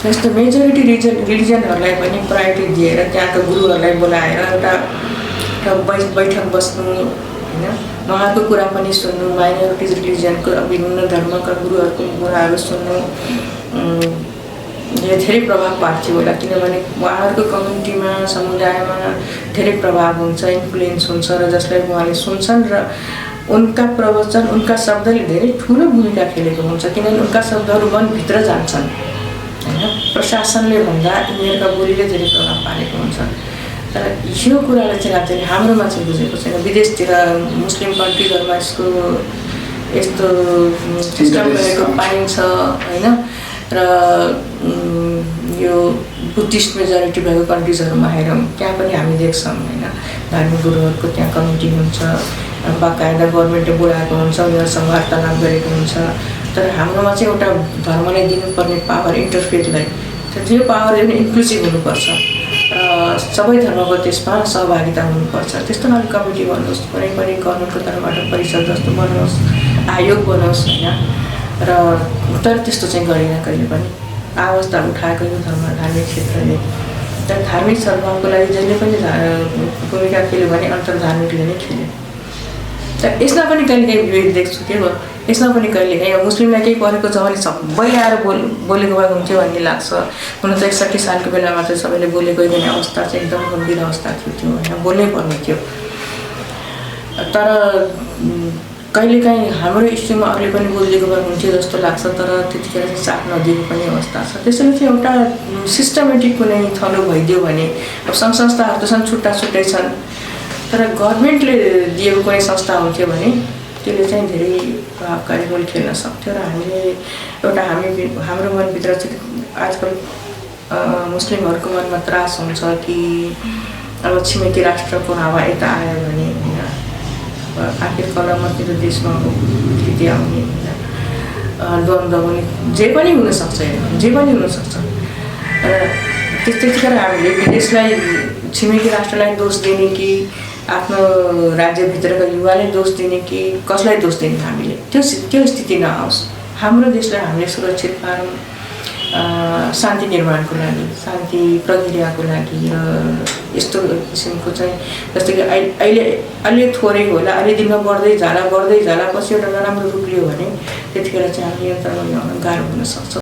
जस्तो मेजोरिटी रिलिजनहरूलाई पनि प्रायोरिटी दिएर त्यहाँका गुरुहरूलाई बोलाएर एउटा बैठक बस्नु होइन, उहाँको कुरा पनि सुन्नु, माइनोरिटिज रिलिजनको विभिन्न धर्मका गुरुहरूको कुराहरू सुन्नु धेरै प्रभाव पार्थ्यो होला। किनभने उहाँहरूको कम्युनिटीमा समुदायमा धेरै प्रभाव हुन्छ, इन्फ्लुएन्स हुन्छ र जसलाई उहाँले सुन्छन् र उनका प्रवचन उनका शब्दले धेरै ठुलो भूमिका खेलेको हुन्छ। किनभने उनका शब्दहरू मनभित्र जान्छन् होइन, प्रशासनले भन्दा यिनीहरूका बोलीले धेरै प्रभाव पारेको हुन्छ। तर यो कुरालाई चाहिँ राज्यले हाम्रोमा चाहिँ बुझेको छैन। विदेशतिर मुस्लिम कन्ट्रीहरूमा यस्तो सिस्टम गरेको पाइन्छ होइन, र यो बुद्धिस्ट मेजोरिटी भएको कन्ट्रिजहरूमा हेरौँ त्यहाँ पनि हामी देख्छौँ होइन, धार्मिक गुरुहरूको त्यहाँ कमिटी हुन्छ, बाकायदा गभर्मेन्टले बोलाएको हुन्छ, उनीहरूसँग वार्तालाप गरेको हुन्छ। तर हाम्रोमा चाहिँ एउटा धर्मलाई दिनुपर्ने पावर इन्टरफेथलाई, त्यो पावर पनि इन्क्लुसिभ हुनुपर्छ र सबै धर्मको त्यसमा सहभागिता हुनुपर्छ। त्यस्तो खालको कमिटी बनोस्, कुनै पनि गभर्मेन्टको तर्फबाट परिषद जस्तो बनोस्, आयोग बनोस् होइन। र तर त्यस्तो चाहिँ गरेन कहिले पनि। आवाज त उठाएको यो धार्मिक क्षेत्रले। तर धार्मिक सद्भावको लागि जहिले पनि भूमिका खेल्यो भने अन्तर्धार्मिकले नै खेल्यो। तर यसमा पनि कहिलेकाहीँ विभेद देख्छु के भयो, यसमा पनि कहिलेकाहीँ मुस्लिमलाई केही परेको छ भने सबैले आएर बोलेको भए हुन्थ्यो भन्ने लाग्छ। हुन त 61 सालको बेलामा चाहिँ सबैले बोलेकै भन्ने अवस्था चाहिँ एकदम गम्भीर अवस्था थियो त्यो होइन, बोल्नै पर्ने थियो। तर कहिलेकाहीँ हाम्रो इस्युमा अरूले पनि बोलिदिएको भए हुन्थ्यो जस्तो लाग्छ, तर त्यतिखेर चाहिँ साथ नदिएको पनि अवस्था छ। त्यसैले चाहिँ एउटा सिस्टमेटिक कुनै थलो भइदियो भने, अब सङ्घ संस्थाहरू त छन्, छुट्टा छुट्टै छन्, तर गभर्मेन्टले दिएको कुनै संस्था हुन्थ्यो भने त्यसले चाहिँ धेरै प्रभावकारी रोल खेल्न सक्थ्यो। र हाम्रो मनभित्र चाहिँ आजकल मुस्लिमहरूको मनमा त्रास हुन्छ कि अब छिमेकी राष्ट्रको हावा यता आयो भने होइन, आखिर कलमती त देशमा स्थिति आउने होइन, द्वन्द्व पनि जे पनि हुनसक्छ, जे पनि हुनसक्छ। त्यतिखेर हामीले विदेशलाई छिमेकी राष्ट्रलाई दोष दिने कि आफ्नो राज्यभित्रका युवाले दोष दिने कि कसलाई दोष दिने, हामीले त्यो स्थिति नआओस्। हाम्रो देशलाई हामीले सुरक्षित पारौँ शान्ति निर्माणको लागि, शान्ति प्रक्रियाको लागि। र यस्तो किसिमको चाहिँ जस्तो कि अहिले थोरै होला, अहिले दिनमा बढ्दै जाला पछि एउटा नराम्रो रूप लियो भने त्यतिखेर चाहिँ हामी नियन्त्रणमा ल्याउन गाह्रो हुन सक्छ।